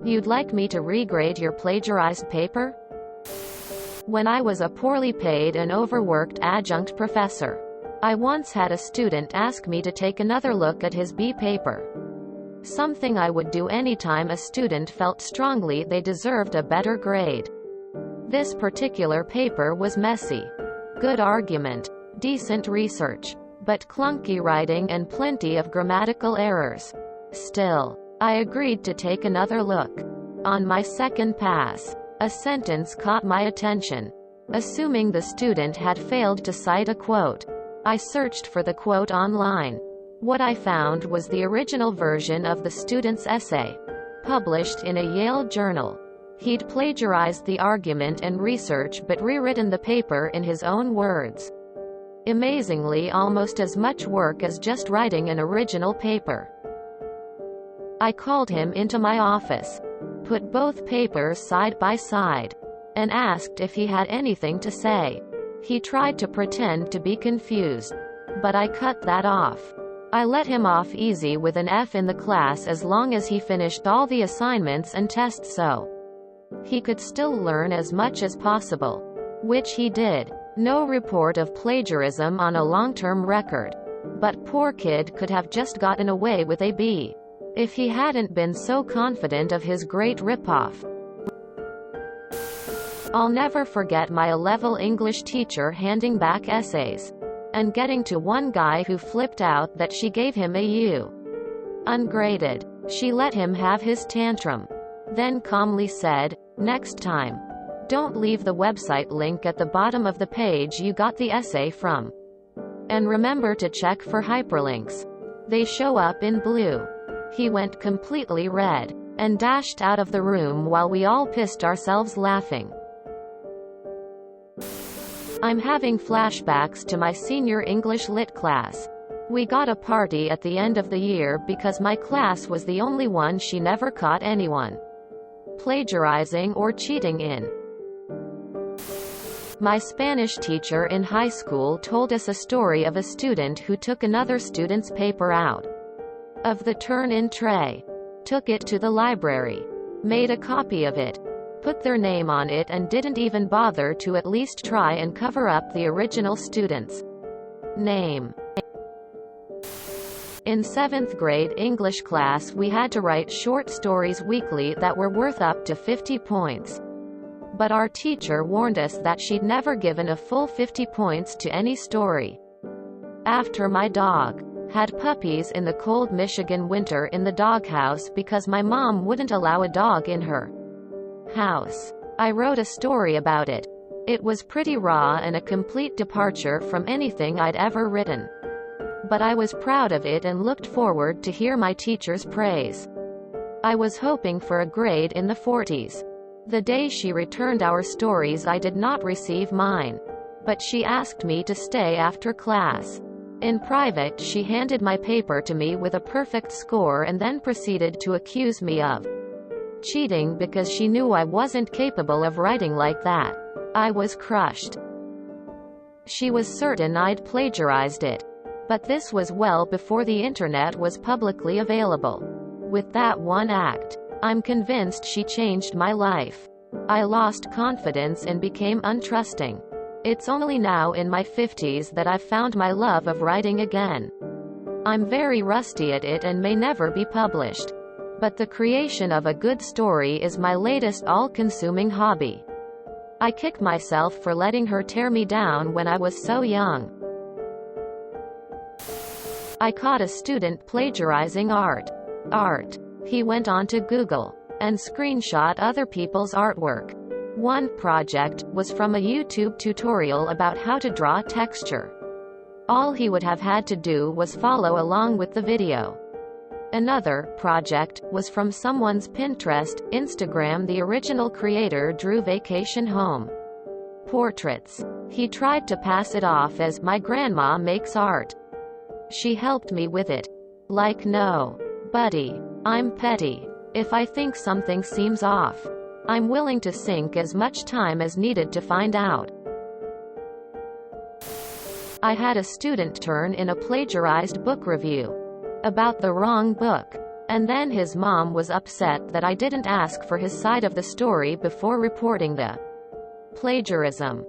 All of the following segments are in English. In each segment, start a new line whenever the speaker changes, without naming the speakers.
You'd like me to regrade your plagiarized paper? When I was a poorly paid and overworked adjunct professor, I once had a student ask me to take another look at his B paper. Something I would do anytime a student felt strongly they deserved a better grade. This particular paper was messy. Good argument, decent research, but clunky writing and plenty of grammatical errors. Still, I agreed to take another look. On my second pass, a sentence caught my attention. Assuming the student had failed to cite a quote, I searched for the quote online. What I found was the original version of the student's essay, published in a Yale journal. He'd plagiarized the argument and research but rewritten the paper in his own words. Amazingly, almost as much work as just writing an original paper. I called him into my office, put both papers side by side, and asked if he had anything to say. He tried to pretend to be confused, but I cut that off. I let him off easy with an F in the class as long as he finished all the assignments and tests so he could still learn as much as possible, which he did. No report of plagiarism on a long-term record, but poor kid could have just gotten away with a B if he hadn't been so confident of his great ripoff. I'll never forget my A-level English teacher handing back essays and getting to one guy who flipped out that she gave him a U. Ungraded. She let him have his tantrum, then calmly said, "Next time, don't leave the website link at the bottom of the page you got the essay from. And remember to check for hyperlinks. They show up in blue." He went completely red and dashed out of the room while we all pissed ourselves laughing. I'm having flashbacks to my senior English lit class. We got a party at the end of the year because my class was the only one she never caught anyone plagiarizing or cheating in. My Spanish teacher in high school told us a story of a student who took another student's paper out of the turn-in tray, took it to the library, made a copy of it, put their name on it and didn't even bother to at least try and cover up the original student's name. In 7th grade English class we had to write short stories weekly that were worth up to 50 points. But our teacher warned us that she'd never given a full 50 points to any story. After my dog had puppies in the cold Michigan winter in the doghouse because my mom wouldn't allow a dog in her house, I wrote a story about it. It was pretty raw and a complete departure from anything I'd ever written. But I was proud of it and looked forward to hear my teacher's praise. I was hoping for a grade in the 40s. The day she returned our stories I did not receive mine. But she asked me to stay after class. In private she handed my paper to me with a perfect score and then proceeded to accuse me of cheating because she knew I wasn't capable of writing like that. I was crushed. She was certain I'd plagiarized it. But this was well before the internet was publicly available. With that one act, I'm convinced she changed my life. I lost confidence and became untrusting. It's only now in my 50s that I've found my love of writing again. I'm very rusty at it and may never be published. But the creation of a good story is my latest all-consuming hobby. I kick myself for letting her tear me down when I was so young. I caught a student plagiarizing art. He went onto Google and screenshot other people's artwork. One project was from a YouTube tutorial about how to draw texture. All he would have had to do was follow along with the video. Another project was from someone's Pinterest, Instagram. The original creator drew vacation home portraits. He tried to pass it off as "my grandma makes art. She helped me with it." Like, no, buddy. I'm petty. If I think something seems off, I'm willing to sink as much time as needed to find out. I had a student turn in a plagiarized book review about the wrong book, And then his mom was upset that I didn't ask for his side of the story before reporting the plagiarism.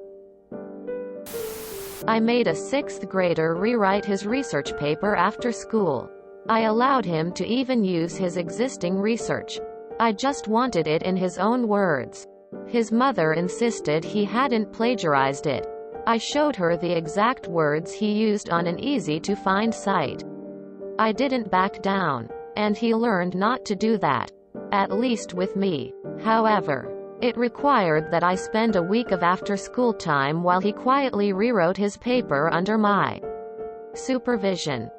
I made a 6th grader rewrite his research paper after school. I allowed him to even use his existing research. I just wanted it in his own words. His mother insisted he hadn't plagiarized it. I showed her the exact words he used on an easy-to-find site. I didn't back down. And he learned not to do that. At least with me. However, it required that I spend a week of after-school time while he quietly rewrote his paper under my supervision.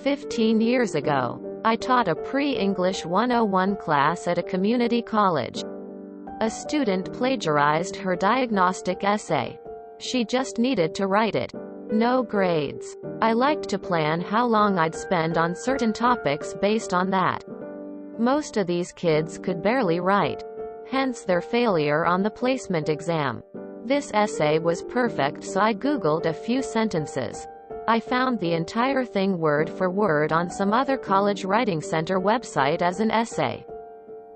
15 years ago, I taught a pre-English 101 class at a community college. A student plagiarized her diagnostic essay. She just needed to write it. No grades. I liked to plan how long I'd spend on certain topics based on that. Most of these kids could barely write. Hence their failure on the placement exam. This essay was perfect, so I googled a few sentences. I found the entire thing word for word on some other college writing center website as an essay.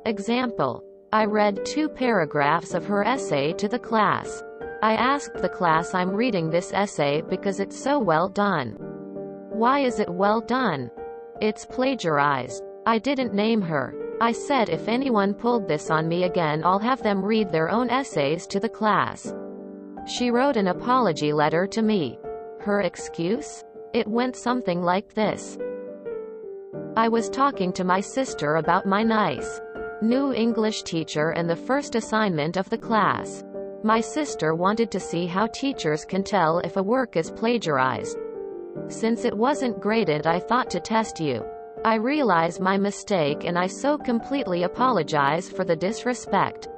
Example. I read 2 paragraphs of her essay to the class. I asked the class, I'm reading this essay because it's so well done. Why is it well done? It's plagiarized. I didn't name her. I said if anyone pulled this on me again, I'll have them read their own essays to the class. She wrote an apology letter to me. Her excuse? It went something like this. I was talking to my sister about my nice new English teacher and the first assignment of the class. My sister wanted to see how teachers can tell if a work is plagiarized. Since it wasn't graded, I thought to test you. I realize my mistake and I so completely apologize for the disrespect.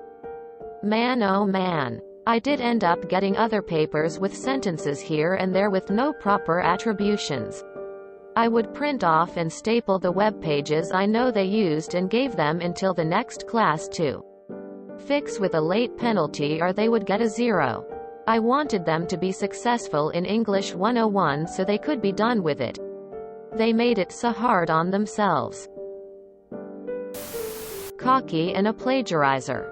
Man oh man. I did end up getting other papers with sentences here and there with no proper attributions. I would print off and staple the web pages I know they used and gave them until the next class to fix with a late penalty or they would get a 0. I wanted them to be successful in English 101 so they could be done with it. They made it so hard on themselves. Cocky and a plagiarizer.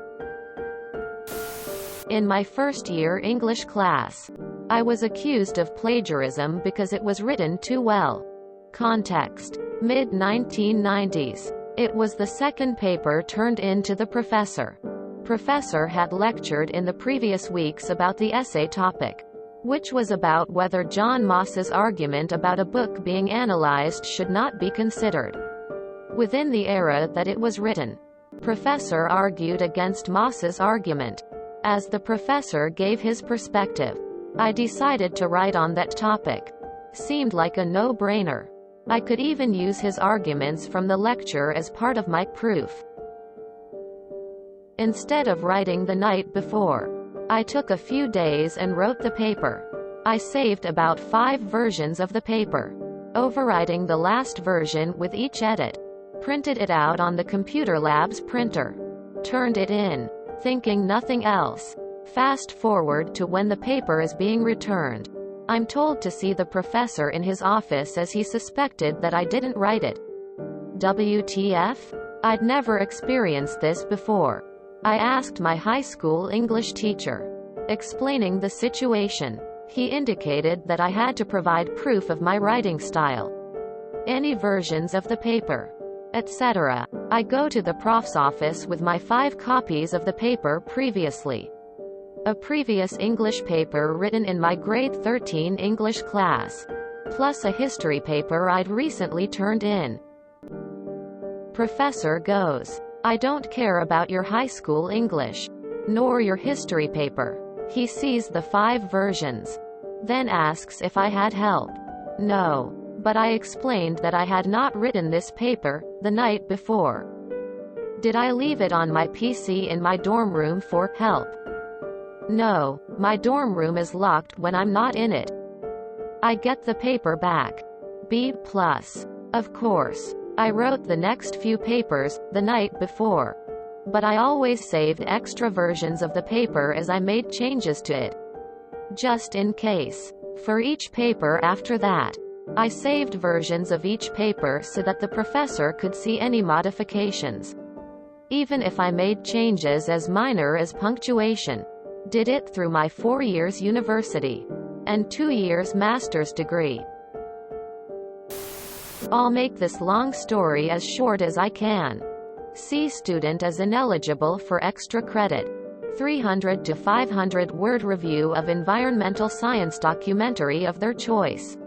In my first year English class, I was accused of plagiarism because it was written too well. Context. Mid-1990s. It was the second paper turned in to the professor. Professor had lectured in the previous weeks about the essay topic, which was about whether John Moss's argument about a book being analyzed should not be considered within the era that it was written. Professor argued against Moss's argument. As the professor gave his perspective, I decided to write on that topic. Seemed like a no-brainer. I could even use his arguments from the lecture as part of my proof. Instead of writing the night before, I took a few days and wrote the paper. I saved about 5 versions of the paper, overwriting the last version with each edit. Printed it out on the computer lab's printer. Turned it in, thinking nothing else. Fast forward to when the paper is being returned. I'm told to see the professor in his office as he suspected that I didn't write it. WTF? I'd never experienced this before. I asked my high school English teacher, explaining the situation. He indicated that I had to provide proof of my writing style, any versions of the paper, etc. I go to the prof's office with my 5 copies of the paper previously. A previous English paper written in my grade 13 English class, plus a history paper I'd recently turned in. Professor goes, I don't care about your high school English, nor your history paper. He sees the 5 versions, then asks if I had help. No. But I explained that I had not written this paper the night before. Did I leave it on my PC in my dorm room for help? No, my dorm room is locked when I'm not in it. I get the paper back. B+. Of course, I wrote the next few papers the night before. But I always saved extra versions of the paper as I made changes to it, just in case. For each paper after that, I saved versions of each paper so that the professor could see any modifications, even if I made changes as minor as punctuation. Did it through my 4 years university and 2 years master's degree. I'll make this long story as short as I can. C student is ineligible for extra credit. 300 to 500 word review of environmental science documentary of their choice.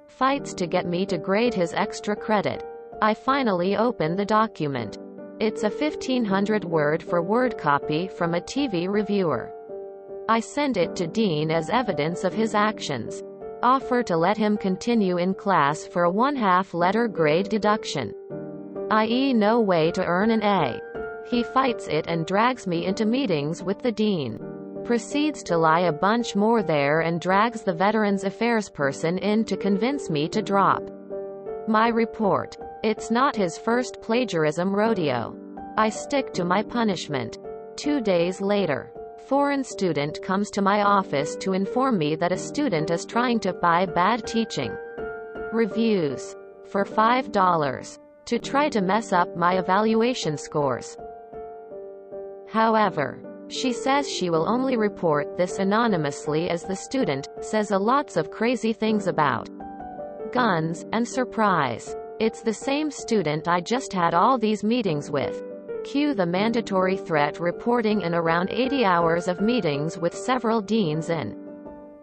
Fights to get me to grade his extra credit. I finally open the document. It's a 1500 word for word copy from a TV reviewer. I send it to Dean as evidence of his actions. Offer to let him continue in class for a 1/2 letter grade deduction, i.e. no way to earn an A. He fights it and drags me into meetings with the dean. Proceeds to lie a bunch more there and drags the Veterans Affairs person in to convince me to drop my report. It's not his first plagiarism rodeo. I stick to my punishment. 2 days later, foreign student comes to my office to inform me that a student is trying to buy bad teaching reviews for $5 to try to mess up my evaluation scores. However, she says she will only report this anonymously as the student says a lots of crazy things about guns, and surprise, it's the same student I just had all these meetings with. Cue the mandatory threat reporting in around 80 hours of meetings with several deans and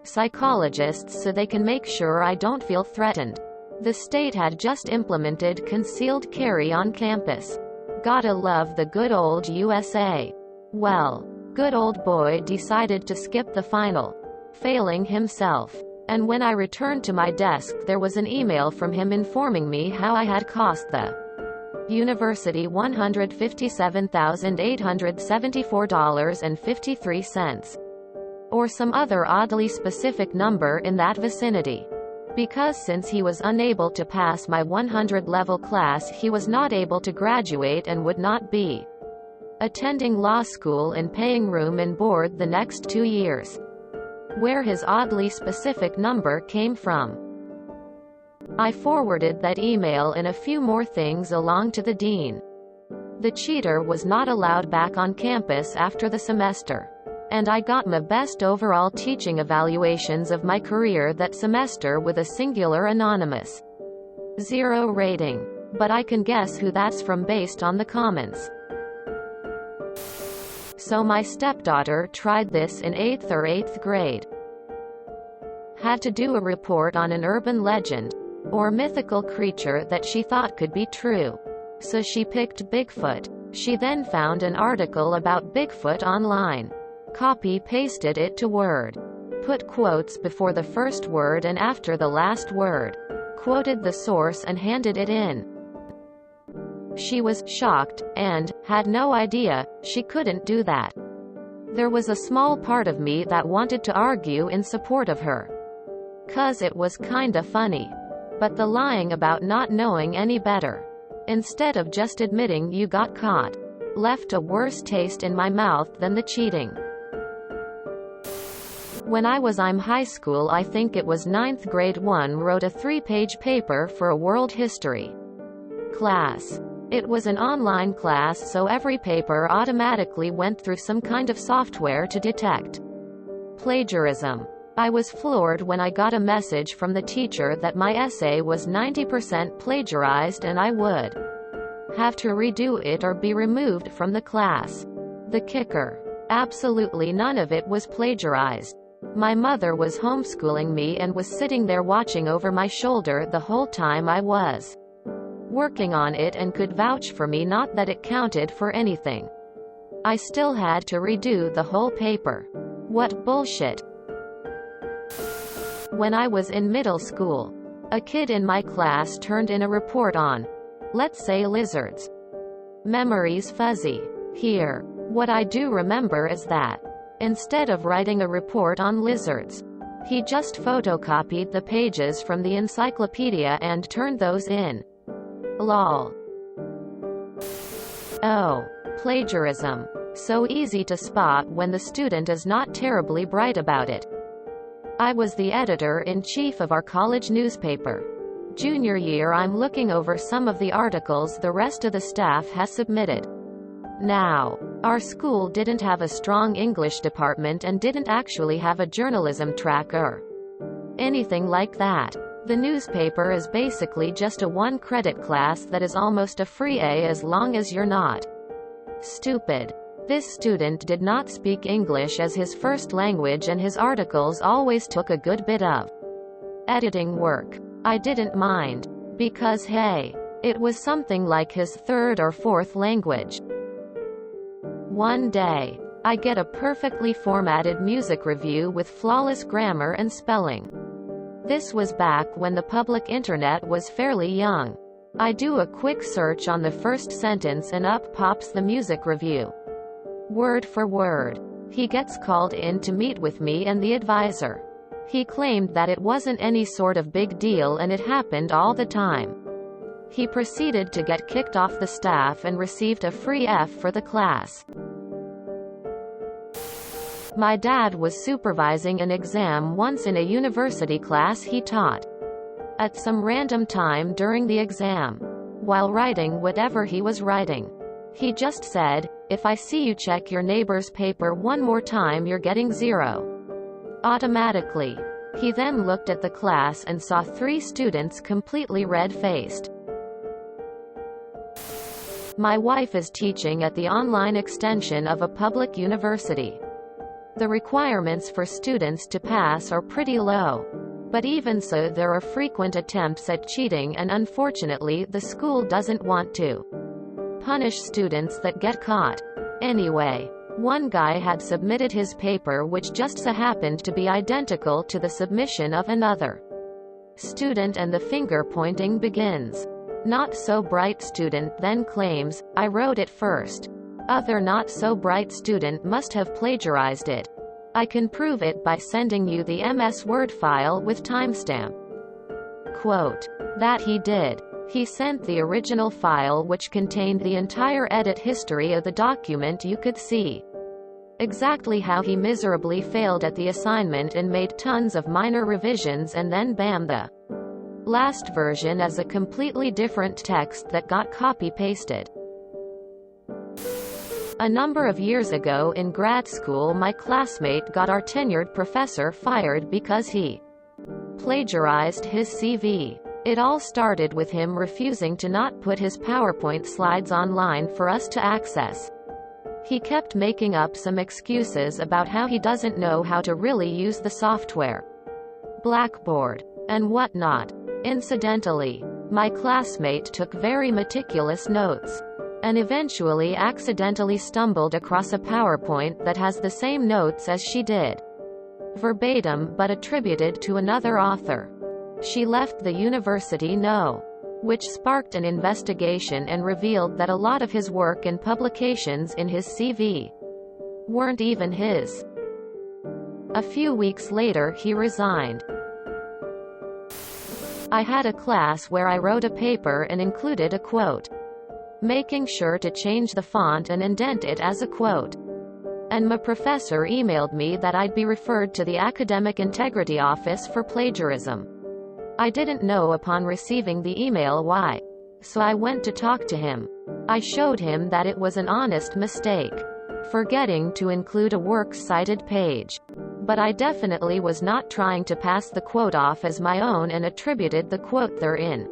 psychologists so they can make sure I don't feel threatened. The state had just implemented concealed carry on campus. Gotta love the good old USA. Well, good old boy decided to skip the final, failing himself. And when I returned to my desk, there was an email from him informing me how I had cost the university $157,874.53, or some other oddly specific number in that vicinity. Because since he was unable to pass my 100 level class, he was not able to graduate and would not be attending law school and paying room and board the next 2 years. Where his oddly specific number came from. I forwarded that email and a few more things along to the dean. The cheater was not allowed back on campus after the semester, and I got my best overall teaching evaluations of my career that semester with a singular anonymous 0 rating. But I can guess who that's from based on the comments. So my stepdaughter tried this in 8th grade. Had to do a report on an urban legend, or mythical creature that she thought could be true. So she picked Bigfoot. She then found an article about Bigfoot online. Copy-pasted it to Word. Put quotes before the first word and after the last word. Quoted the source and handed it in. She was shocked, and had no idea she couldn't do that. There was a small part of me that wanted to argue in support of her, 'cause it was kinda funny. But the lying about not knowing any better, instead of just admitting you got caught, left a worse taste in my mouth than the cheating. When I was in high school, I think it was 9th grade, one wrote a 3-page paper for a world history class. It was an online class, so every paper automatically went through some kind of software to detect plagiarism. I was floored when I got a message from the teacher that my essay was 90% plagiarized and I would have to redo it or be removed from the class. The kicker: absolutely none of it was plagiarized. My mother was homeschooling me and was sitting there watching over my shoulder the whole time I was working on it and could vouch for me, not that it counted for anything. I still had to redo the whole paper. What bullshit. When I was in middle school, a kid in my class turned in a report on, let's say, lizards. Memory's fuzzy here. What I do remember is that, instead of writing a report on lizards, he just photocopied the pages from the encyclopedia and turned those in. Lol. Oh, plagiarism. So easy to spot when the student is not terribly bright about it. I was the editor-in-chief of our college newspaper. Junior year, I'm looking over some of the articles the rest of the staff has submitted. Now, our school didn't have a strong English department and didn't actually have a journalism track or anything like that. The newspaper is basically just a one-credit class that is almost a free A as long as you're not stupid. This student did not speak English as his first language, and his articles always took a good bit of editing work. I didn't mind, because hey, it was something like his third or fourth language. One day, I get a perfectly formatted music review with flawless grammar and spelling. This was back when the public internet was fairly young. I do a quick search on the first sentence and up pops the music review. Word for word. He gets called in to meet with me and the advisor. He claimed that it wasn't any sort of big deal and it happened all the time. He proceeded to get kicked off the staff and received a free F for the class. My dad was supervising an exam once in a university class he taught. At some random time during the exam, while writing whatever he was writing, he just said, "If I see you check your neighbor's paper one more time, you're getting 0. Automatically. He then looked at the class and saw 3 students completely red-faced. My wife is teaching at the online extension of a public university. The requirements for students to pass are pretty low. But even so, there are frequent attempts at cheating, and unfortunately the school doesn't want to punish students that get caught. Anyway, one guy had submitted his paper which just so happened to be identical to the submission of another student, and the finger pointing begins. Not so bright student then claims, "I wrote it first. Other not so bright student must have plagiarized it. I can prove it by sending you the MS Word file with timestamp." Quote. That he did. He sent the original file which contained the entire edit history of the document. You could see exactly how he miserably failed at the assignment and made tons of minor revisions, and then bam, the last version as a completely different text that got copy-pasted. A number of years ago in grad school, my classmate got our tenured professor fired because he plagiarized his CV. It all started with him refusing to not put his PowerPoint slides online for us to access. He kept making up some excuses about how he doesn't know how to really use the software, Blackboard, and whatnot. Incidentally, my classmate took very meticulous notes, and eventually accidentally stumbled across a PowerPoint that has the same notes as she did. Verbatim, but attributed to another author. She left the university which sparked an investigation and revealed that a lot of his work and publications in his CV weren't even his. A few weeks later he resigned. I had a class where I wrote a paper and included a quote, making sure to change the font and indent it as a quote. And my professor emailed me that I'd be referred to the Academic Integrity Office for plagiarism. I didn't know upon receiving the email why. So I went to talk to him. I showed him that it was an honest mistake, forgetting to include a works cited page. But I definitely was not trying to pass the quote off as my own and attributed the quote therein.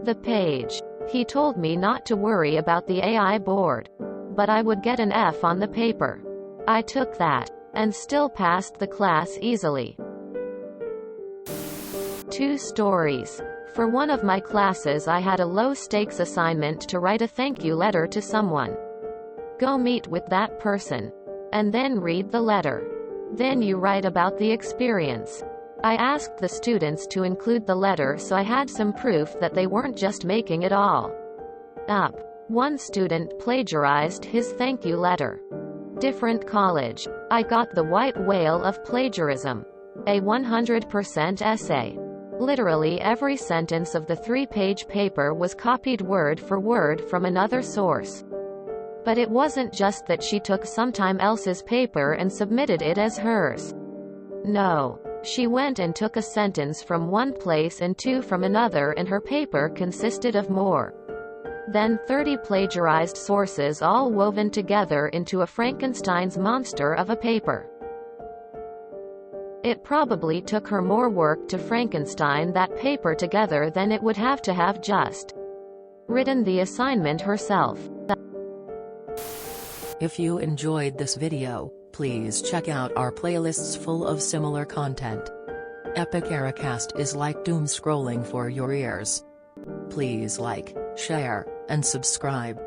The page. He told me not to worry about the AI board, but I would get an F on the paper. I took that, and still passed the class easily. 2 stories. For one of my classes I had a low-stakes assignment to write a thank you letter to someone. Go meet with that person. And then read the letter. Then you write about the experience. I asked the students to include the letter so I had some proof that they weren't just making it all up. One student plagiarized his thank you letter. Different college. I got the white whale of plagiarism. A 100% essay. Literally every sentence of the 3-page paper was copied word for word from another source. But it wasn't just that she took sometime else's paper and submitted it as hers. No. She went and took a sentence from one place and two from another, and her paper consisted of more than 30 plagiarized sources, all woven together into a Frankenstein's monster of a paper. It probably took her more work to Frankenstein that paper together than it would have to have just written the assignment herself.
If you enjoyed this video, please check out our playlists full of similar content. Epic Ericast is like doom scrolling for your ears. Please like, share, and subscribe.